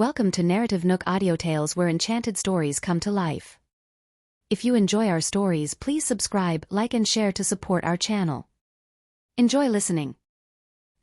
Welcome to NarrativeNook audio tales where enchanted stories come to life. If you enjoy our stories, please subscribe, like and share to support our channel. Enjoy listening.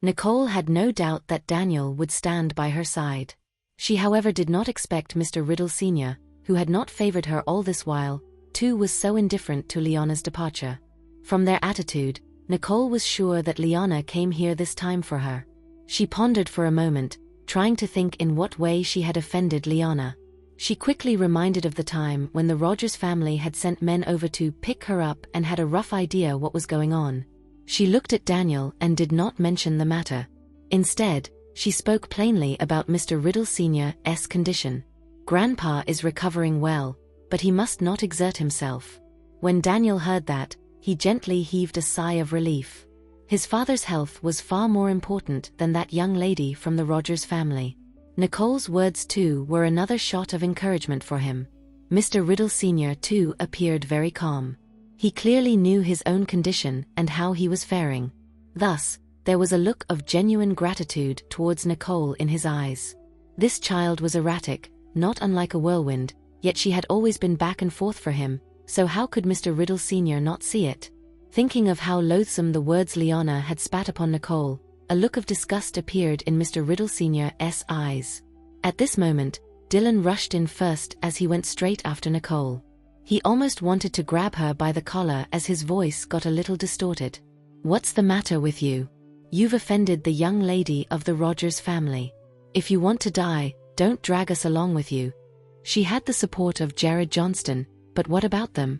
Nicole had no doubt that Daniel would stand by her side. She however did not expect Mr. Riddle Sr., who had not favored her all this while, too was so indifferent to Liana's departure. From their attitude, Nicole was sure that Liana came here this time for her. She pondered for a moment, trying to think in what way she had offended Liana. She quickly reminded of the time when the Rogers family had sent men over to pick her up and had a rough idea what was going on. She looked at Daniel and did not mention the matter. Instead, she spoke plainly about Mr. Riddle Sr.'s condition. Grandpa is recovering well, but he must not exert himself. When Daniel heard that, he gently heaved a sigh of relief. His father's health was far more important than that young lady from the Rogers family. Nicole's words too were another shot of encouragement for him. Mr. Riddle Sr. too appeared very calm. He clearly knew his own condition and how he was faring. Thus, there was a look of genuine gratitude towards Nicole in his eyes. This child was erratic, not unlike a whirlwind, yet she had always been back and forth for him, so how could Mr. Riddle Sr. not see it? Thinking of how loathsome the words Liana had spat upon Nicole, a look of disgust appeared in Mr. Riddle Sr.'s eyes. At this moment, Dylan rushed in first as he went straight after Nicole. He almost wanted to grab her by the collar as his voice got a little distorted. "What's the matter with you? You've offended the young lady of the Rogers family. If you want to die, don't drag us along with you." She had the support of Jared Johnston, but what about them?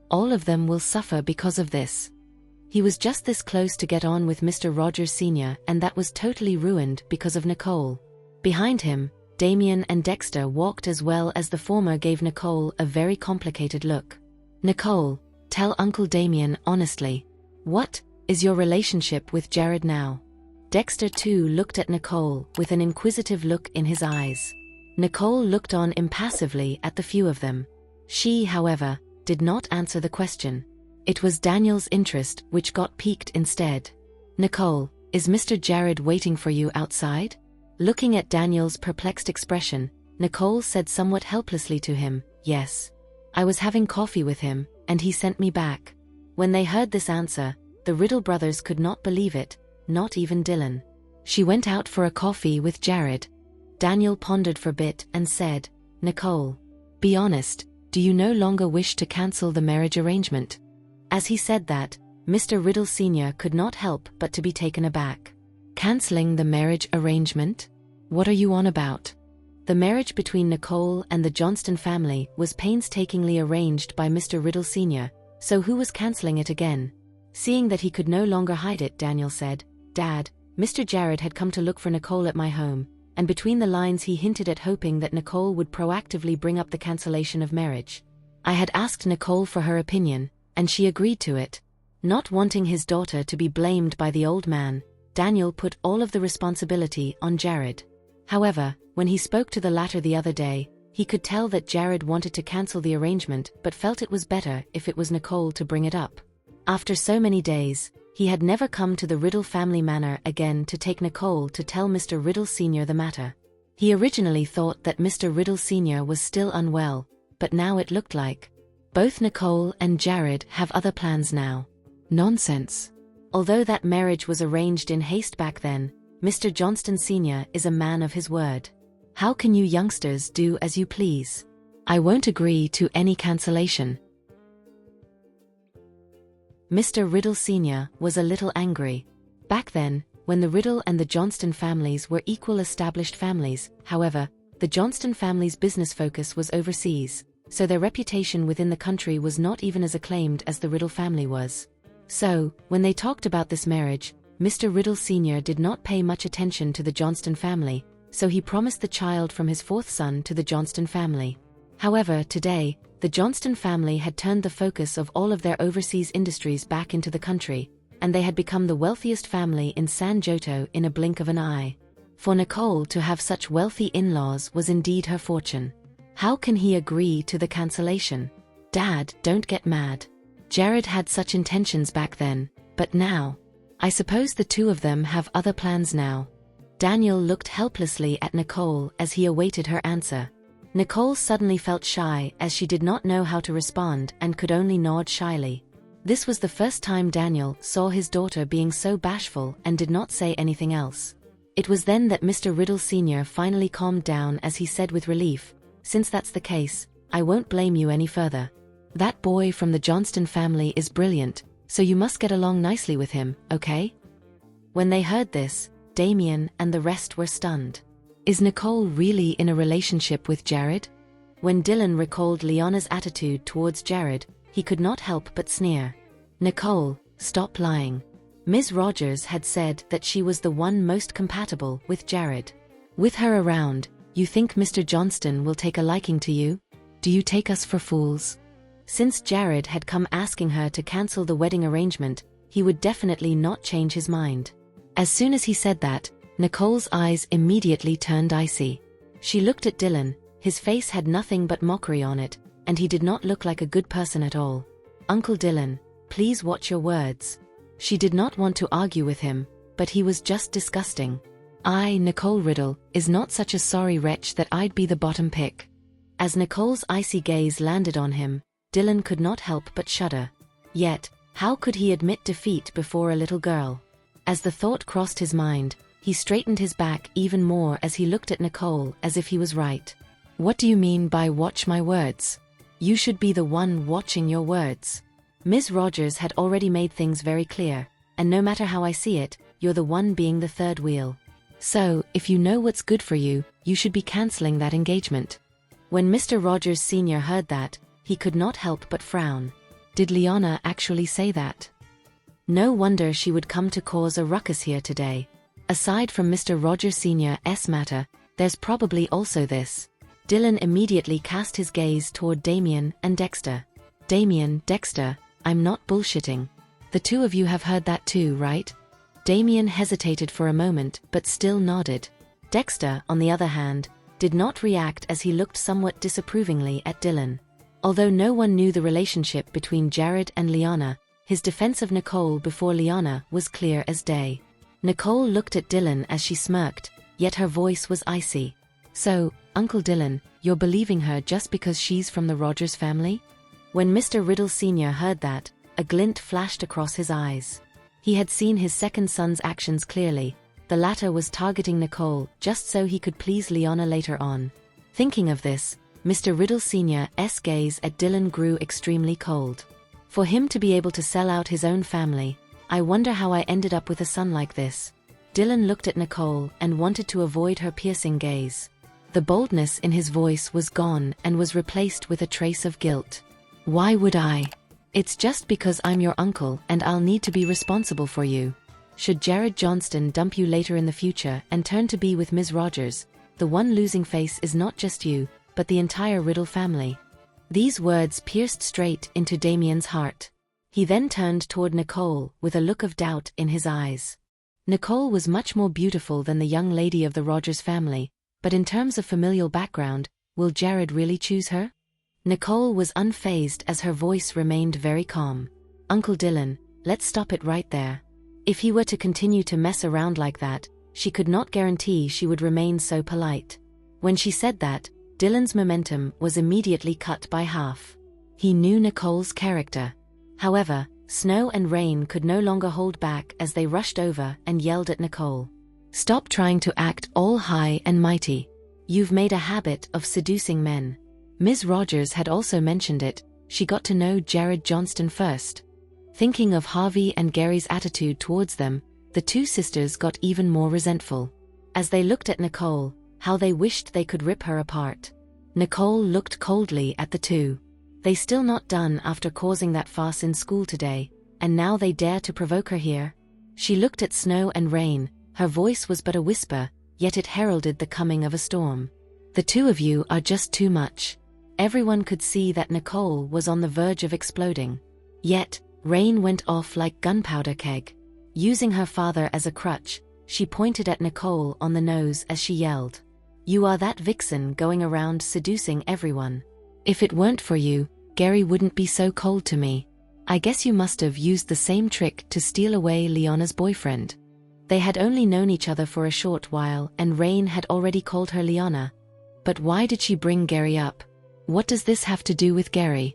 All of them will suffer because of this. He was just this close to get on with Mr. Rogers Sr., and that was totally ruined because of Nicole. Behind him, Damien and Dexter walked as well as the former gave Nicole a very complicated look. "Nicole, tell Uncle Damien honestly. What is your relationship with Jared now?" Dexter too looked at Nicole with an inquisitive look in his eyes. Nicole looked on impassively at the few of them. She, however, did not answer the question. It was Daniel's interest which got piqued instead. "Nicole, is Mr. Jared waiting for you outside?" Looking at Daniel's perplexed expression, Nicole said somewhat helplessly to him, "Yes. I was having coffee with him, and he sent me back." When they heard this answer, the Riddle brothers could not believe it, not even Dylan. "She went out for a coffee with Jared." Daniel pondered for a bit and said, "Nicole, be honest. Do you no longer wish to cancel the marriage arrangement?" As he said that, Mr. Riddle Sr. could not help but to be taken aback. "Canceling the marriage arrangement? What are you on about?" The marriage between Nicole and the Johnston family was painstakingly arranged by Mr. Riddle Sr., so who was canceling it again? Seeing that he could no longer hide it, Daniel said, "Dad, Mr. Jared had come to look for Nicole at my home, and between the lines he hinted at hoping that Nicole would proactively bring up the cancellation of marriage. I had asked Nicole for her opinion, and she agreed to it." Not wanting his daughter to be blamed by the old man, Daniel put all of the responsibility on Jared. However, when he spoke to the latter the other day, he could tell that Jared wanted to cancel the arrangement but felt it was better if it was Nicole to bring it up. After so many days, he had never come to the Riddle family manor again to take Nicole to tell Mr. Riddle Sr. the matter. He originally thought that Mr. Riddle Sr. was still unwell, but now it looked like both Nicole and Jared have other plans now. Nonsense. Although that marriage was arranged in haste back then, Mr. Johnston Sr. is a man of his word. How can you youngsters do as you please? I won't agree to any cancellation. Mr. Riddle Sr. was a little angry. Back then, when the Riddle and the Johnston families were equal established families, however, the Johnston family's business focus was overseas, so their reputation within the country was not even as acclaimed as the Riddle family was. So, when they talked about this marriage, Mr. Riddle Sr. did not pay much attention to the Johnston family, so he promised the child from his fourth son to the Johnston family. However, today, the Johnston family had turned the focus of all of their overseas industries back into the country, and they had become the wealthiest family in San Joto in a blink of an eye. For Nicole to have such wealthy in-laws was indeed her fortune. How can he agree to the cancellation? "Dad, don't get mad. Jared had such intentions back then, but now, I suppose the two of them have other plans now." Daniel looked helplessly at Nicole as he awaited her answer. Nicole suddenly felt shy as she did not know how to respond and could only nod shyly. This was the first time Daniel saw his daughter being so bashful and did not say anything else. It was then that Mr. Riddle Sr. finally calmed down as he said with relief, "Since that's the case, I won't blame you any further. That boy from the Johnston family is brilliant, so you must get along nicely with him, okay?" When they heard this, Damien and the rest were stunned. Is Nicole really in a relationship with Jared? When Dylan recalled Leona's attitude towards Jared, he could not help but sneer. "Nicole, stop lying. Ms. Rogers had said that she was the one most compatible with Jared. With her around, you think Mr. Johnston will take a liking to you? Do you take us for fools?" Since Jared had come asking her to cancel the wedding arrangement, he would definitely not change his mind. As soon as he said that, Nicole's eyes immediately turned icy. She looked at Dylan. His face had nothing but mockery on it, and he did not look like a good person at all. "Uncle Dylan, please watch your words." She did not want to argue with him, but he was just disgusting. "I, Nicole Riddle, is not such a sorry wretch that I'd be the bottom pick." As Nicole's icy gaze landed on him, Dylan could not help but shudder. Yet, how could he admit defeat before a little girl? As the thought crossed his mind, he straightened his back even more as he looked at Nicole as if he was right. "What do you mean by watch my words? You should be the one watching your words. Ms. Rogers had already made things very clear, and no matter how I see it, you're the one being the third wheel. So, if you know what's good for you, you should be canceling that engagement." When Mr. Rogers Sr. heard that, he could not help but frown. Did Leona actually say that? No wonder she would come to cause a ruckus here today. Aside from Mr. Rogers Sr.'s matter, there's probably also this. Dylan immediately cast his gaze toward Damien and Dexter. "Damien, Dexter, I'm not bullshitting. The two of you have heard that too, right?" Damien hesitated for a moment but still nodded. Dexter, on the other hand, did not react as he looked somewhat disapprovingly at Dylan. Although no one knew the relationship between Jared and Leona, his defense of Nicole before Leona was clear as day. Nicole looked at Dylan as she smirked, yet her voice was icy. "So, Uncle Dylan, you're believing her just because she's from the Rogers family?" When Mr. Riddle Sr. heard that, a glint flashed across his eyes. He had seen his second son's actions clearly. The latter was targeting Nicole just so he could please Leona later on. Thinking of this, Mr. Riddle Sr.'s gaze at Dylan grew extremely cold. For him to be able to sell out his own family, "I wonder how I ended up with a son like this." Dylan looked at Nicole and wanted to avoid her piercing gaze. The boldness in his voice was gone and was replaced with a trace of guilt. "Why would I? It's just because I'm your uncle and I'll need to be responsible for you. Should Jared Johnston dump you later in the future and turn to be with Ms. Rogers, the one losing face is not just you, but the entire Riddle family." These words pierced straight into Damien's heart. He then turned toward Nicole with a look of doubt in his eyes. Nicole was much more beautiful than the young lady of the Rogers family, but in terms of familial background, will Jared really choose her? Nicole was unfazed as her voice remained very calm. "Uncle Dylan, let's stop it right there. If he were to continue to mess around like that, she could not guarantee she would remain so polite." When she said that, Dylan's momentum was immediately cut by half. He knew Nicole's character. However, Snow and Rain could no longer hold back as they rushed over and yelled at Nicole. "Stop trying to act all high and mighty. You've made a habit of seducing men." Ms. Rogers had also mentioned it. She got to know Jared Johnston first. Thinking of Harvey and Gary's attitude towards them, the two sisters got even more resentful. As they looked at Nicole, how they wished they could rip her apart. Nicole looked coldly at the two. They still not done after causing that farce in school today, and now they dare to provoke her here? She looked at Snow and Rain. Her voice was but a whisper, yet it heralded the coming of a storm. "The two of you are just too much." Everyone could see that Nicole was on the verge of exploding. Yet, Rain went off like gunpowder keg. Using her father as a crutch, she pointed at Nicole on the nose as she yelled, "You are that vixen going around seducing everyone. If it weren't for you, Gary wouldn't be so cold to me. I guess you must have used the same trick to steal away Leona's boyfriend." They had only known each other for a short while, and Rain had already called her Liana. But why did she bring Gary up? What does this have to do with Gary?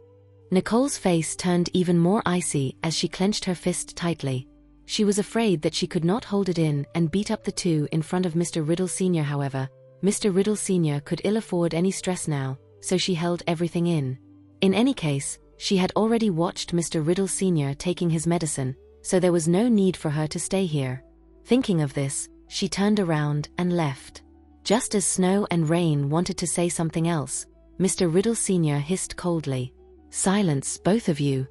Nicole's face turned even more icy as she clenched her fist tightly. She was afraid that she could not hold it in and beat up the two in front of Mr. Riddle Sr. However, Mr. Riddle Sr. could ill afford any stress now, so she held everything in. In any case, she had already watched Mr. Riddle Sr. taking his medicine, so there was no need for her to stay here. Thinking of this, she turned around and left. Just as Snow and Rain wanted to say something else, Mr. Riddle Sr. hissed coldly, "Silence, both of you."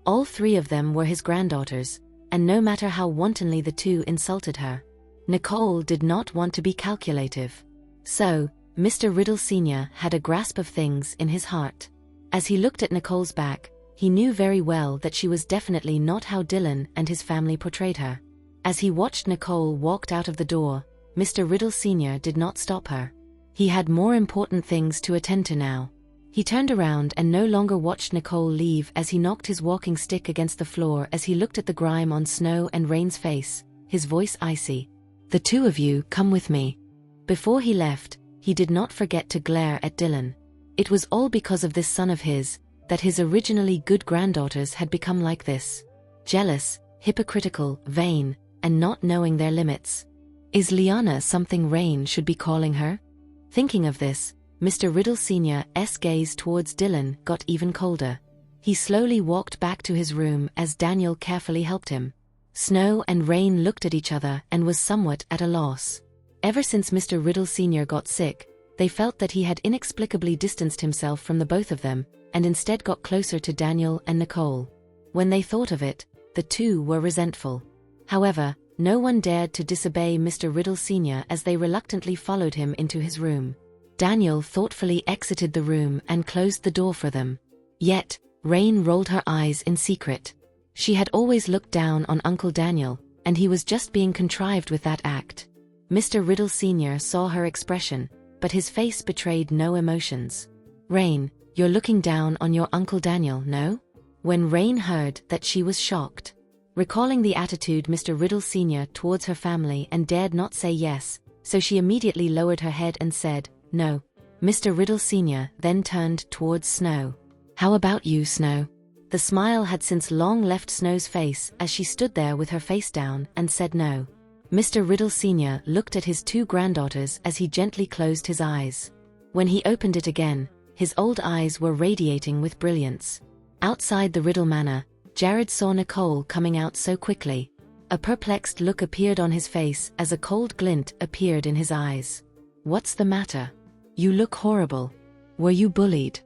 All three of them were his granddaughters, and no matter how wantonly the two insulted her, Nicole did not want to be calculative. So, Mr. Riddle Sr. had a grasp of things in his heart. As he looked at Nicole's back, he knew very well that she was definitely not how Dylan and his family portrayed her. As he watched Nicole walk out of the door, Mr. Riddle Sr. did not stop her. He had more important things to attend to now. He turned around and no longer watched Nicole leave as he knocked his walking stick against the floor as he looked at the grime on Snow and Rain's face, his voice icy. "The two of you, come with me." Before he left, he did not forget to glare at Dylan. It was all because of this son of his, that his originally good granddaughters had become like this. Jealous, hypocritical, vain, and not knowing their limits. Is Liana something Rain should be calling her? Thinking of this, Mr. Riddle Sr.'s gaze towards Dylan got even colder. He slowly walked back to his room as Daniel carefully helped him. Snow and Rain looked at each other and was somewhat at a loss. Ever since Mr. Riddle Sr. got sick, they felt that he had inexplicably distanced himself from the both of them, and instead got closer to Daniel and Nicole. When they thought of it, the two were resentful. However, no one dared to disobey Mr. Riddle Sr. as they reluctantly followed him into his room. Daniel thoughtfully exited the room and closed the door for them. Yet, Rain rolled her eyes in secret. She had always looked down on Uncle Daniel, and he was just being contrived with that act. Mr. Riddle Sr. saw her expression, but his face betrayed no emotions. "Rain, you're looking down on your Uncle Daniel, no?" When Rain heard that, she was shocked. Recalling the attitude Mr. Riddle Sr. towards her family and dared not say yes, so she immediately lowered her head and said, "No." Mr. Riddle Sr. then turned towards Snow. "How about you, Snow?" The smile had since long left Snow's face as she stood there with her face down and said no. Mr. Riddle Sr. looked at his two granddaughters as he gently closed his eyes. When he opened it again, his old eyes were radiating with brilliance. Outside the Riddle Manor, Jared saw Nicole coming out so quickly. A perplexed look appeared on his face as a cold glint appeared in his eyes. "What's the matter? You look horrible. Were you bullied?"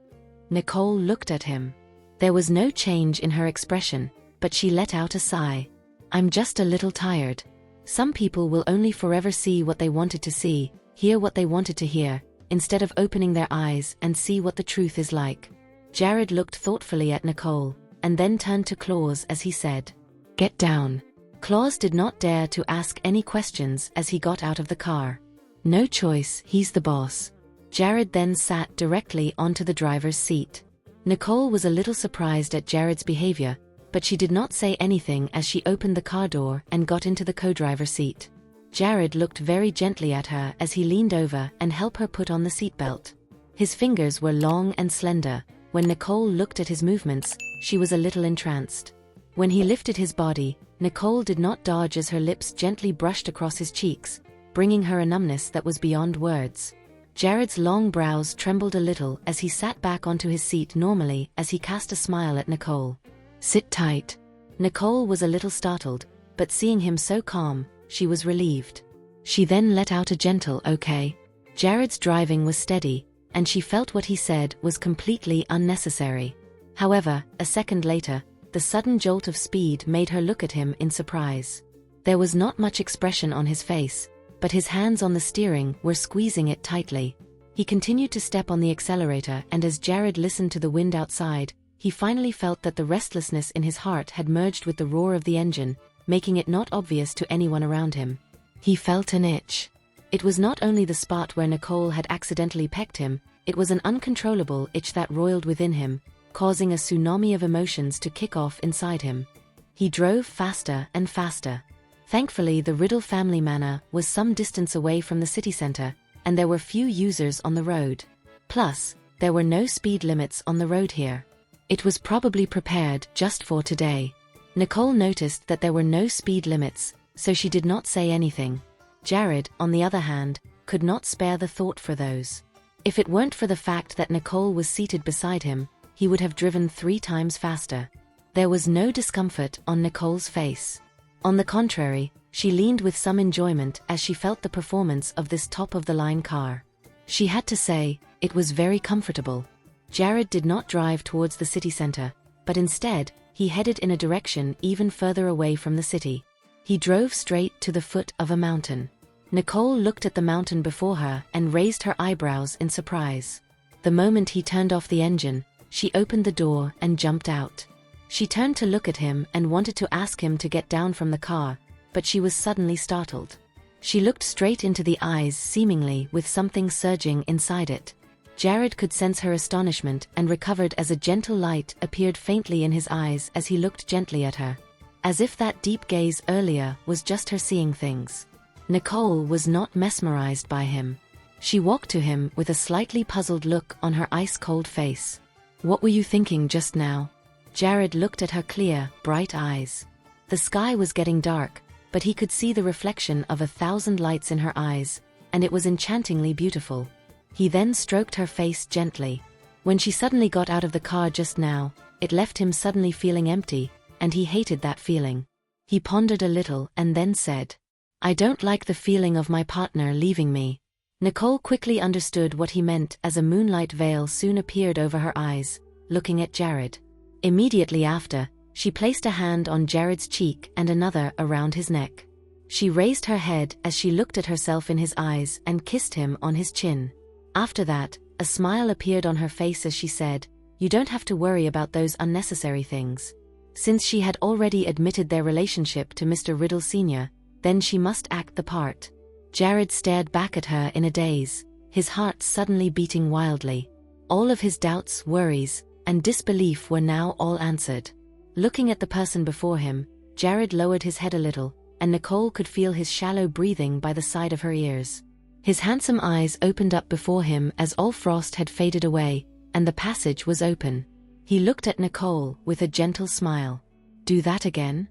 Nicole looked at him. There was no change in her expression, but she let out a sigh. "I'm just a little tired. Some people will only forever see what they wanted to see, hear what they wanted to hear, instead of opening their eyes and see what the truth is like." Jared looked thoughtfully at Nicole, and then turned to Claus as he said, "Get down." Claus did not dare to ask any questions as he got out of the car. No choice, he's the boss. Jared then sat directly onto the driver's seat. Nicole was a little surprised at Jared's behavior, but she did not say anything as she opened the car door and got into the co-driver seat. Jared looked very gently at her as he leaned over and helped her put on the seatbelt. His fingers were long and slender. When Nicole looked at his movements, she was a little entranced. When he lifted his body, Nicole did not dodge as her lips gently brushed across his cheeks, bringing her a numbness that was beyond words. Jared's long brows trembled a little as he sat back onto his seat normally as he cast a smile at Nicole. "Sit tight." Nicole was a little startled, but seeing him so calm, she was relieved. She then let out a gentle "okay." Jared's driving was steady, and she felt what he said was completely unnecessary. However, a second later, the sudden jolt of speed made her look at him in surprise. There was not much expression on his face, but his hands on the steering were squeezing it tightly. He continued to step on the accelerator, and as Jared listened to the wind outside, he finally felt that the restlessness in his heart had merged with the roar of the engine, making it not obvious to anyone around him. He felt an itch. It was not only the spot where Nicole had accidentally pecked him, it was an uncontrollable itch that roiled within him, causing a tsunami of emotions to kick off inside him. He drove faster and faster. Thankfully, the Riddle family manor was some distance away from the city center, and there were few users on the road. Plus, there were no speed limits on the road here. It was probably prepared just for today. Nicole noticed that there were no speed limits, so she did not say anything. Jared, on the other hand, could not spare the thought for those. If it weren't for the fact that Nicole was seated beside him, he would have driven 3 times faster. There was no discomfort on Nicole's face. On the contrary, she leaned with some enjoyment as she felt the performance of this top-of-the-line car. She had to say, it was very comfortable. Jared did not drive towards the city center, but instead, he headed in a direction even further away from the city. He drove straight to the foot of a mountain. Nicole looked at the mountain before her and raised her eyebrows in surprise. The moment he turned off the engine, she opened the door and jumped out. She turned to look at him and wanted to ask him to get down from the car, but she was suddenly startled. She looked straight into the eyes, seemingly with something surging inside it. Jared could sense her astonishment and recovered as a gentle light appeared faintly in his eyes as he looked gently at her. As if that deep gaze earlier was just her seeing things. Nicole was not mesmerized by him. She walked to him with a slightly puzzled look on her ice-cold face. "What were you thinking just now?" Jared looked at her clear, bright eyes. The sky was getting dark, but he could see the reflection of 1,000 lights in her eyes, and it was enchantingly beautiful. He then stroked her face gently. When she suddenly got out of the car just now, it left him suddenly feeling empty, and he hated that feeling. He pondered a little and then said, "I don't like the feeling of my partner leaving me." Nicole quickly understood what he meant as a moonlight veil soon appeared over her eyes, looking at Jared. Immediately after, she placed a hand on Jared's cheek and another around his neck. She raised her head as she looked at herself in his eyes and kissed him on his chin. After that, a smile appeared on her face as she said, "You don't have to worry about those unnecessary things." Since she had already admitted their relationship to Mr. Riddle Sr., then she must act the part. Jared stared back at her in a daze, his heart suddenly beating wildly. All of his doubts, worries, and disbelief were now all answered. Looking at the person before him, Jared lowered his head a little, and Nicole could feel his shallow breathing by the side of her ears. His handsome eyes opened up before him as all frost had faded away, and the passage was open. He looked at Nicole with a gentle smile. "Do that again?"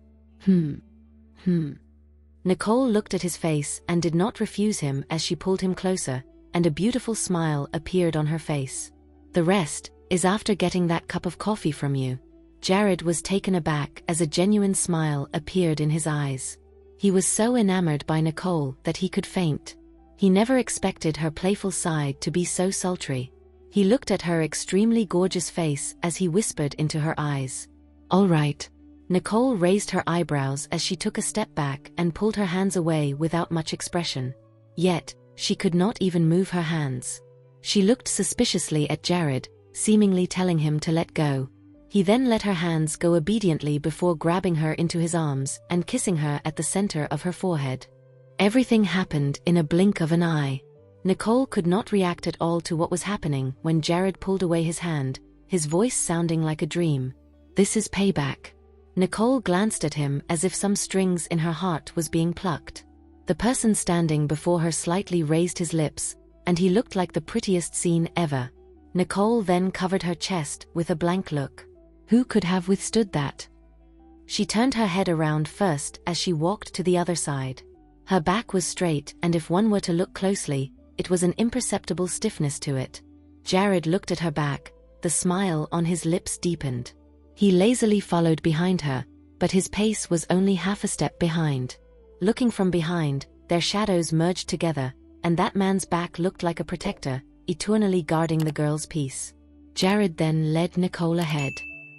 Nicole looked at his face and did not refuse him as she pulled him closer, and a beautiful smile appeared on her face. "The rest is after getting that cup of coffee from you." Jared was taken aback as a genuine smile appeared in his eyes. He was so enamored by Nicole that he could faint. He never expected her playful side to be so sultry. He looked at her extremely gorgeous face as he whispered into her eyes, "All right." Nicole raised her eyebrows as she took a step back and pulled her hands away without much expression. Yet, she could not even move her hands. She looked suspiciously at Jared, seemingly telling him to let go. He then let her hands go obediently before grabbing her into his arms and kissing her at the center of her forehead. Everything happened in a blink of an eye. Nicole could not react at all to what was happening when Jared pulled away his hand, his voice sounding like a dream. "This is payback." Nicole glanced at him as if some strings in her heart was being plucked. The person standing before her slightly raised his lips, and he looked like the prettiest scene ever. Nicole then covered her chest with a blank look. Who could have withstood that? She turned her head around first as she walked to the other side. Her back was straight, and if one were to look closely, it was an imperceptible stiffness to it. Jared looked at her back, the smile on his lips deepened. He lazily followed behind her, but his pace was only half a step behind. Looking from behind, their shadows merged together, and that man's back looked like a protector, eternally guarding the girl's peace. Jared then led Nicole ahead.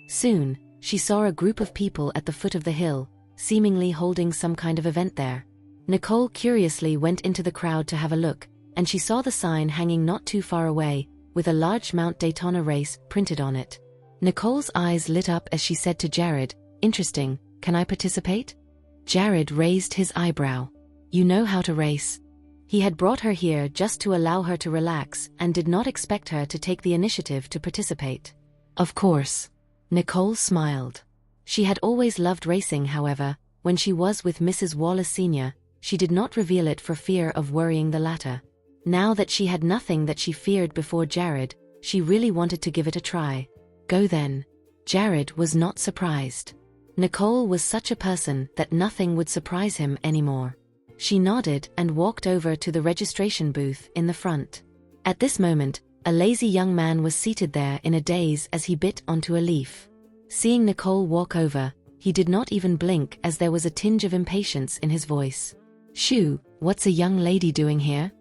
Soon, she saw a group of people at the foot of the hill, seemingly holding some kind of event there. Nicole curiously went into the crowd to have a look, and she saw the sign hanging not too far away, with a large Mount Daytona race printed on it. Nicole's eyes lit up as she said to Jared, "Interesting, can I participate?" Jared raised his eyebrow. "You know how to race." He had brought her here just to allow her to relax and did not expect her to take the initiative to participate. "Of course." Nicole smiled. She had always loved racing, however, when she was with Mrs. Wallace Sr., she did not reveal it for fear of worrying the latter. Now that she had nothing that she feared before Jared, she really wanted to give it a try. Go then. Jared was not surprised. Nicole was such a person that nothing would surprise him anymore. She nodded and walked over to the registration booth in the front. At this moment, a lazy young man was seated there in a daze as he bit onto a leaf. Seeing Nicole walk over, he did not even blink as there was a tinge of impatience in his voice. Shoo, what's a young lady doing here?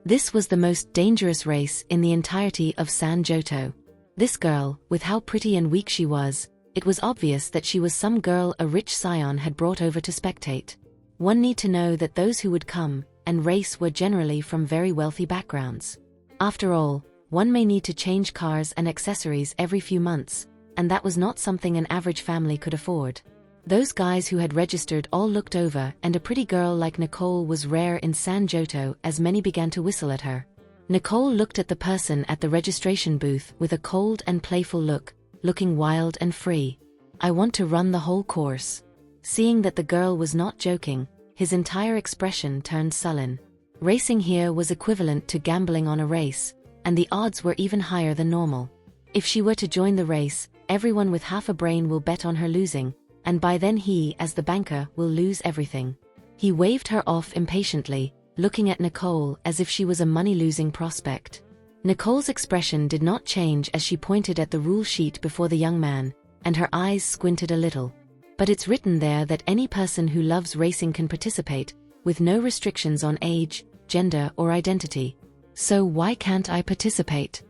This was the most dangerous race in the entirety of San Giotto. This girl, with how pretty and weak she was, it was obvious that she was some girl a rich scion had brought over to spectate. One need to know that those who would come and race were generally from very wealthy backgrounds. After all, one may need to change cars and accessories every few months, and that was not something an average family could afford. Those guys who had registered all looked over, and a pretty girl like Nicole was rare in San Giotto as many began to whistle at her. Nicole looked at the person at the registration booth with a cold and playful look, looking wild and free. I want to run the whole course. Seeing that the girl was not joking, his entire expression turned sullen. Racing here was equivalent to gambling on a race, and the odds were even higher than normal. If she were to join the race, everyone with half a brain will bet on her losing, and by then he, as the banker, will lose everything. He waved her off impatiently, looking at Nicole as if she was a money-losing prospect. Nicole's expression did not change as she pointed at the rule sheet before the young man, and her eyes squinted a little. But it's written there that any person who loves racing can participate, with no restrictions on age, gender, or identity. So why can't I participate?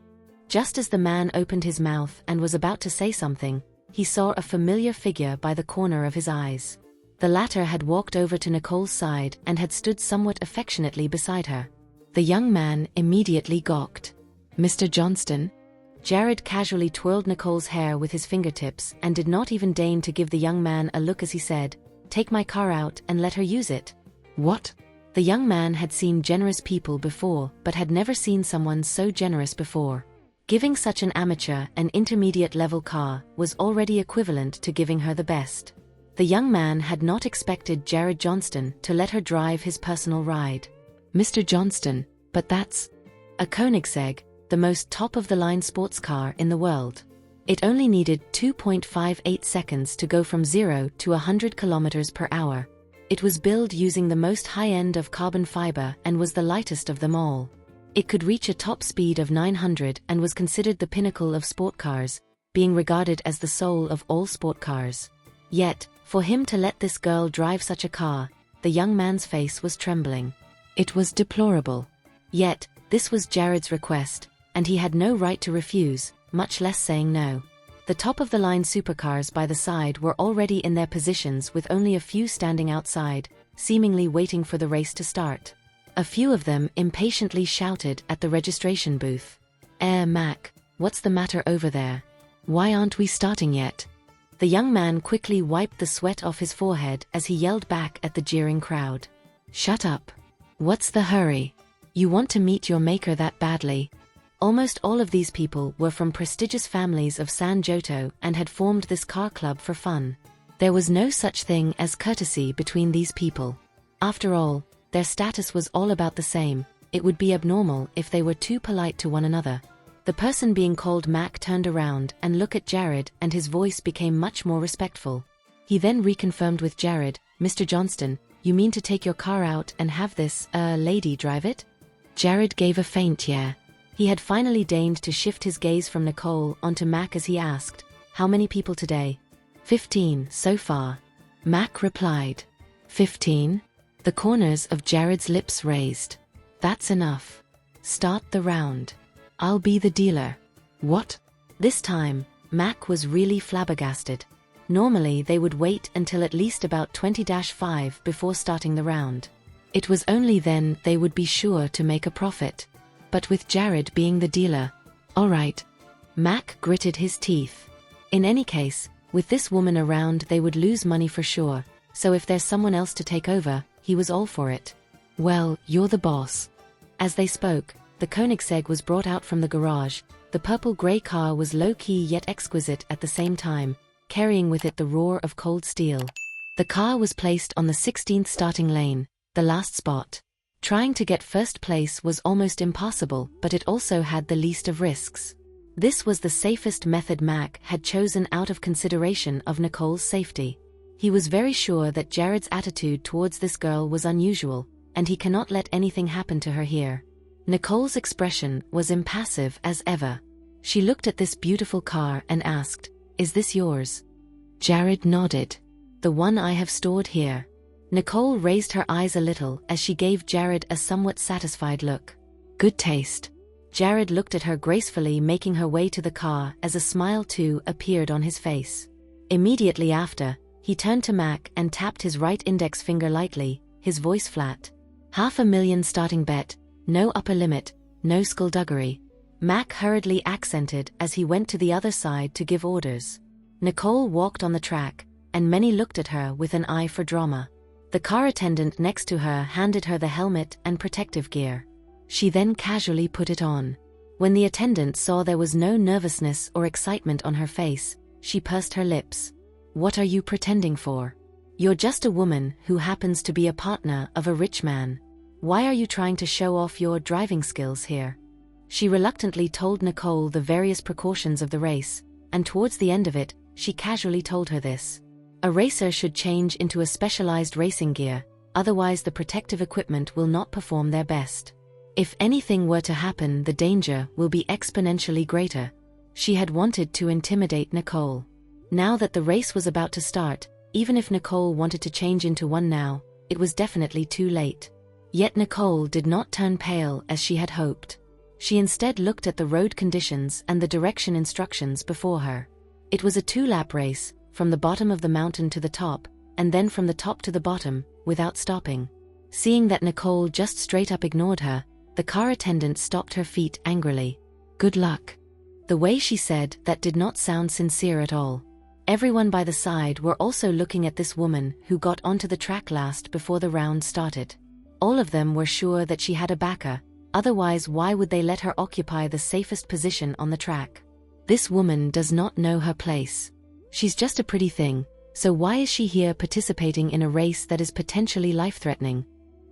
Just as the man opened his mouth and was about to say something, he saw a familiar figure by the corner of his eyes. The latter had walked over to Nicole's side and had stood somewhat affectionately beside her. The young man immediately gawked. Mr. Johnston? Jared casually twirled Nicole's hair with his fingertips and did not even deign to give the young man a look as he said, "Take my car out and let her use it." What? The young man had seen generous people before but had never seen someone so generous before. Giving such an amateur an intermediate-level car was already equivalent to giving her the best. The young man had not expected Jared Johnston to let her drive his personal ride. Mr. Johnston, but that's a Koenigsegg, the most top-of-the-line sports car in the world. It only needed 2.58 seconds to go from 0 to 100 kilometers per hour. It was built using the most high-end of carbon fiber and was the lightest of them all. It could reach a top speed of 900 and was considered the pinnacle of sport cars, being regarded as the soul of all sport cars. Yet, for him to let this girl drive such a car, the young man's face was trembling. It was deplorable. Yet, this was Jared's request, and he had no right to refuse, much less saying no. The top-of-the-line supercars by the side were already in their positions with only a few standing outside, seemingly waiting for the race to start. A few of them impatiently shouted at the registration booth. Mac, what's the matter over there? Why aren't we starting yet?" The young man quickly wiped the sweat off his forehead as he yelled back at the jeering crowd. "Shut up. What's the hurry? You want to meet your maker that badly?" Almost all of these people were from prestigious families of San Giotto and had formed this car club for fun. There was no such thing as courtesy between these people. After all, their status was all about the same. It would be abnormal if they were too polite to one another. The person being called Mac turned around and looked at Jared, and his voice became much more respectful. He then reconfirmed with Jared, "Mr. Johnston, you mean to take your car out and have this, lady drive it?" Jared gave a faint yeah. He had finally deigned to shift his gaze from Nicole onto Mac as he asked, "How many people today?" 15 so far. Mac replied. 15? The corners of Jared's lips raised. "That's enough. Start the round. I'll be the dealer." "What?" This time, Mac was really flabbergasted. Normally they would wait until at least about 20-5 before starting the round. It was only then they would be sure to make a profit. But with Jared being the dealer, all right. Mac gritted his teeth. In any case, with this woman around they would lose money for sure, so if there's someone else to take over, he was all for it. "Well, you're the boss." As they spoke, the Koenigsegg was brought out from the garage. The purple-gray car was low-key yet exquisite at the same time, carrying with it the roar of cold steel. The car was placed on the 16th starting lane, the last spot. Trying to get first place was almost impossible, but it also had the least of risks. This was the safest method Mac had chosen out of consideration of Nicole's safety. He was very sure that Jared's attitude towards this girl was unusual, and he cannot let anything happen to her here. Nicole's expression was impassive as ever. She looked at this beautiful car and asked, "Is this yours?" Jared nodded. "The one I have stored here." Nicole raised her eyes a little as she gave Jared a somewhat satisfied look. "Good taste." Jared looked at her gracefully, making her way to the car as a smile too appeared on his face. Immediately after, he turned to Mac and tapped his right index finger lightly, his voice flat. $500,000 starting bet, no upper limit, no skullduggery. Mac hurriedly accented as he went to the other side to give orders. Nicole walked on the track, and many looked at her with an eye for drama. The car attendant next to her handed her the helmet and protective gear. She then casually put it on. When the attendant saw there was no nervousness or excitement on her face, she pursed her lips. "What are you pretending for? You're just a woman who happens to be a partner of a rich man. Why are you trying to show off your driving skills here?" She reluctantly told Nicole the various precautions of the race, and towards the end of it, she casually told her this. A racer should change into a specialized racing gear, otherwise the protective equipment will not perform their best. If anything were to happen, the danger will be exponentially greater. She had wanted to intimidate Nicole. Now that the race was about to start, even if Nicole wanted to change into one now, it was definitely too late. Yet Nicole did not turn pale as she had hoped. She instead looked at the road conditions and the direction instructions before her. It was a 2-lap race, from the bottom of the mountain to the top, and then from the top to the bottom, without stopping. Seeing that Nicole just straight up ignored her, the car attendant stopped her feet angrily. "Good luck." The way she said that did not sound sincere at all. Everyone by the side were also looking at this woman who got onto the track last before the round started. All of them were sure that she had a backer, otherwise why would they let her occupy the safest position on the track? This woman does not know her place. She's just a pretty thing, so why is she here participating in a race that is potentially life-threatening?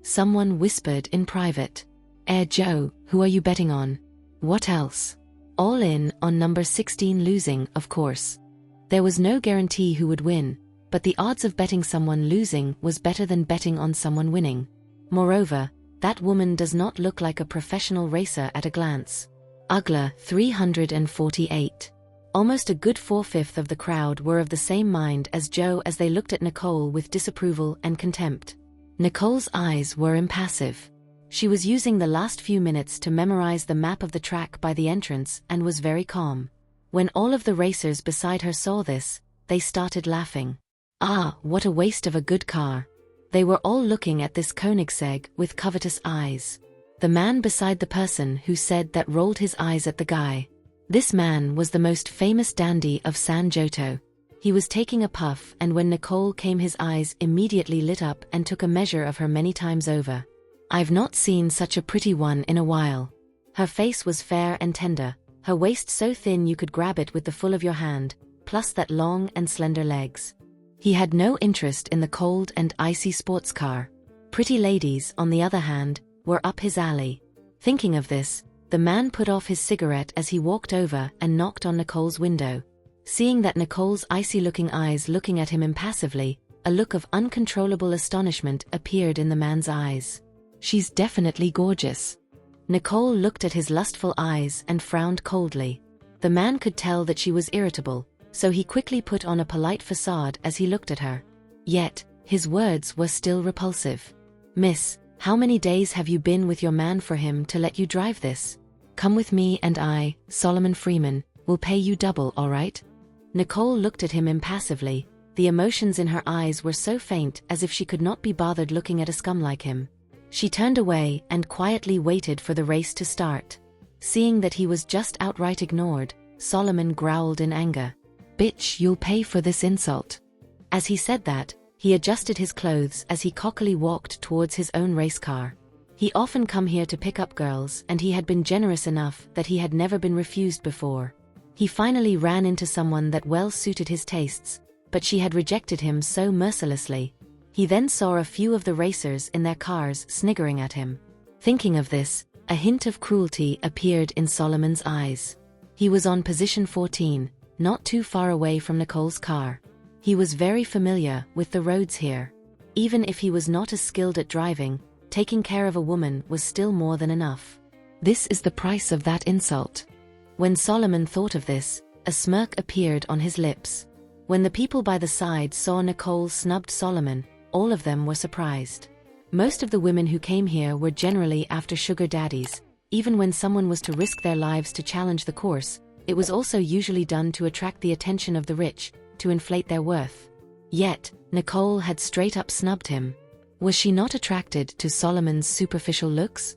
Someone whispered in private. Joe, who are you betting on?" "What else?" "All in on number 16 losing, of course." There was no guarantee who would win, but the odds of betting someone losing was better than betting on someone winning. Moreover, that woman does not look like a professional racer at a glance. Ugla 348. Almost a good 4/5 of the crowd were of the same mind as Joe as they looked at Nicole with disapproval and contempt. Nicole's eyes were impassive. She was using the last few minutes to memorize the map of the track by the entrance and was very calm. When all of the racers beside her saw this, they started laughing. "Ah, what a waste of a good car." They were all looking at this Koenigsegg with covetous eyes. The man beside the person who said that rolled his eyes at the guy. This man was the most famous dandy of San Giotto. He was taking a puff, and when Nicole came his eyes immediately lit up and took a measure of her many times over. "I've not seen such a pretty one in a while." Her face was fair and tender, her waist so thin you could grab it with the full of your hand, plus that long and slender legs. He had no interest in the cold and icy sports car. Pretty ladies, on the other hand, were up his alley. Thinking of this, the man put off his cigarette as he walked over and knocked on Nicole's window. Seeing that Nicole's icy-looking eyes looking at him impassively, a look of uncontrollable astonishment appeared in the man's eyes. "She's definitely gorgeous." Nicole looked at his lustful eyes and frowned coldly. The man could tell that she was irritable, so he quickly put on a polite facade as he looked at her. Yet, his words were still repulsive. "Miss, how many days have you been with your man for him to let you drive this? Come with me and I, Solomon Freeman, will pay you double, all right?" Nicole looked at him impassively. The emotions in her eyes were so faint as if she could not be bothered looking at a scum like him. She turned away and quietly waited for the race to start. Seeing that he was just outright ignored, Solomon growled in anger. "Bitch, you'll pay for this insult." As he said that, he adjusted his clothes as he cockily walked towards his own race car. He often come here to pick up girls, and he had been generous enough that he had never been refused before. He finally ran into someone that well suited his tastes, but she had rejected him so mercilessly. He then saw a few of the racers in their cars sniggering at him. Thinking of this, a hint of cruelty appeared in Solomon's eyes. He was on position 14, not too far away from Nicole's car. He was very familiar with the roads here. Even if he was not as skilled at driving, taking care of a woman was still more than enough. This is the price of that insult. When Solomon thought of this, a smirk appeared on his lips. When the people by the side saw Nicole snubbed Solomon, all of them were surprised. Most of the women who came here were generally after sugar daddies. Even when someone was to risk their lives to challenge the course, it was also usually done to attract the attention of the rich, to inflate their worth. Yet, Nicole had straight up snubbed him. Was she not attracted to Solomon's superficial looks?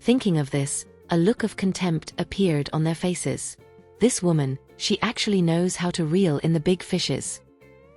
Thinking of this, a look of contempt appeared on their faces. This woman, she actually knows how to reel in the big fishes.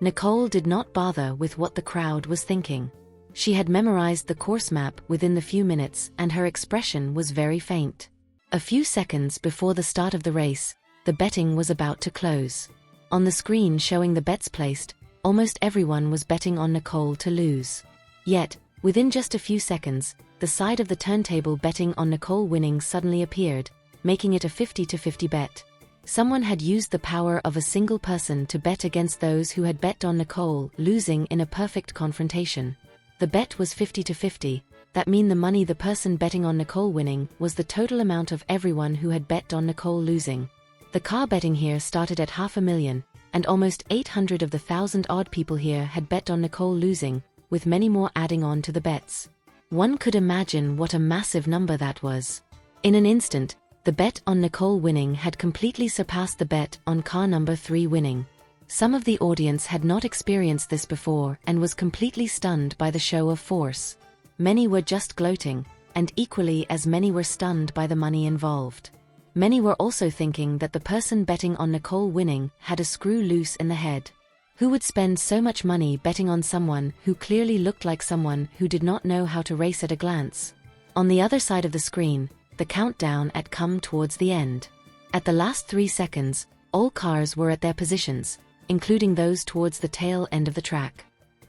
Nicole did not bother with what the crowd was thinking. She had memorized the course map within the few minutes, and her expression was very faint. A few seconds before the start of the race, the betting was about to close. On the screen showing the bets placed, almost everyone was betting on Nicole to lose. Yet, within just a few seconds, the side of the turntable betting on Nicole winning suddenly appeared, making it a 50-50 bet. Someone had used the power of a single person to bet against those who had bet on Nicole losing in a perfect confrontation. The bet was 50-50, that mean the money the person betting on Nicole winning was the total amount of everyone who had bet on Nicole losing. The car betting here started at $500,000, and almost 800 of the 1,000-odd people here had bet on Nicole losing, with many more adding on to the bets. One could imagine what a massive number that was. In an instant, the bet on Nicole winning had completely surpassed the bet on car number 3 winning. Some of the audience had not experienced this before and was completely stunned by the show of force. Many were just gloating, and equally as many were stunned by the money involved. Many were also thinking that the person betting on Nicole winning had a screw loose in the head. Who would spend so much money betting on someone who clearly looked like someone who did not know how to race at a glance? On the other side of the screen, the countdown had come towards the end. At the last 3 seconds, all cars were at their positions, including those towards the tail end of the track.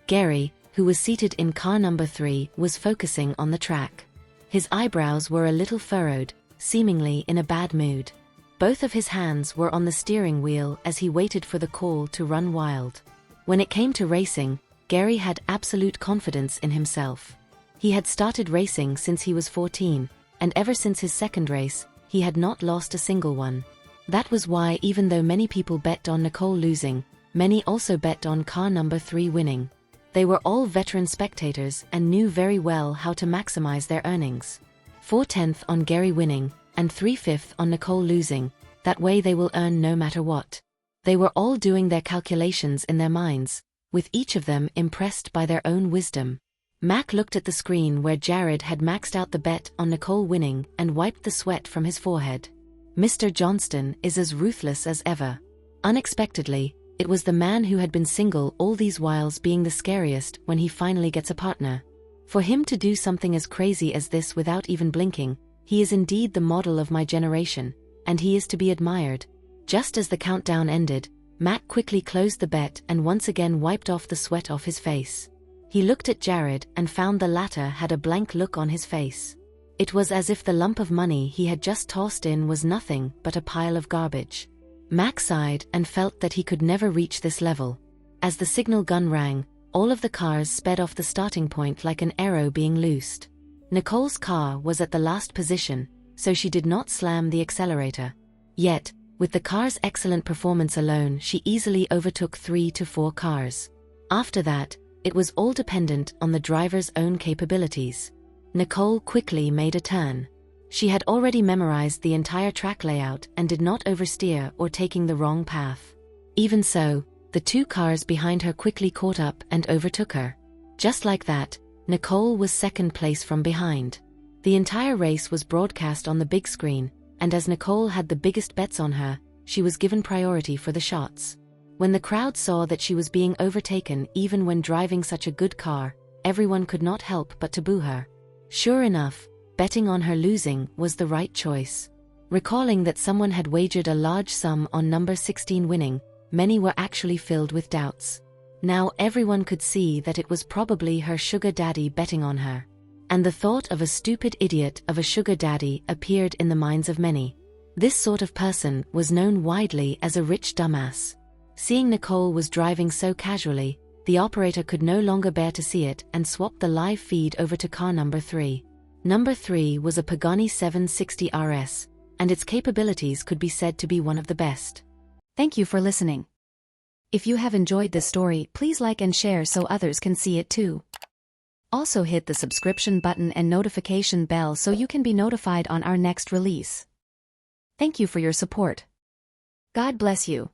Gary, who was seated in car number 3, was focusing on the track. His eyebrows were a little furrowed, seemingly in a bad mood. Both of his hands were on the steering wheel as he waited for the call to run wild. When it came to racing, Gary had absolute confidence in himself. He had started racing since he was 14, and ever since his second race, he had not lost a single one. That was why even though many people bet on Nicole losing, many also bet on car number 3 winning. They were all veteran spectators and knew very well how to maximize their earnings. 4/10 on Gary winning, and 3/5 on Nicole losing, that way they will earn no matter what. They were all doing their calculations in their minds, with each of them impressed by their own wisdom. Mac looked at the screen where Jared had maxed out the bet on Nicole winning and wiped the sweat from his forehead. Mr. Johnston is as ruthless as ever. Unexpectedly, it was the man who had been single all these whiles being the scariest when he finally gets a partner. For him to do something as crazy as this without even blinking, he is indeed the model of my generation, and he is to be admired. Just as the countdown ended, Mac quickly closed the bet and once again wiped off the sweat off his face. He looked at Jared and found the latter had a blank look on his face. It was as if the lump of money he had just tossed in was nothing but a pile of garbage. Mac sighed and felt that he could never reach this level. As the signal gun rang, all of the cars sped off the starting point like an arrow being loosed. Nicole's car was at the last position, so she did not slam the accelerator. Yet, with the car's excellent performance alone, she easily overtook 3 to 4 cars. After that, it was all dependent on the driver's own capabilities. Nicole quickly made a turn. She had already memorized the entire track layout and did not oversteer or taking the wrong path. Even so, the 2 cars behind her quickly caught up and overtook her. Just like that, Nicole was second place from behind. The entire race was broadcast on the big screen, and as Nicole had the biggest bets on her, she was given priority for the shots. When the crowd saw that she was being overtaken even when driving such a good car, everyone could not help but to boo her. Sure enough, betting on her losing was the right choice. Recalling that someone had wagered a large sum on number 16 winning, many were actually filled with doubts. Now everyone could see that it was probably her sugar daddy betting on her. And the thought of a stupid idiot of a sugar daddy appeared in the minds of many. This sort of person was known widely as a rich dumbass. Seeing Nicole was driving so casually, the operator could no longer bear to see it and swapped the live feed over to car number 3. Number 3 was a Pagani 760 RS, and its capabilities could be said to be one of the best. Thank you for listening. If you have enjoyed this story, please like and share so others can see it too. Also hit the subscription button and notification bell so you can be notified on our next release. Thank you for your support. God bless you.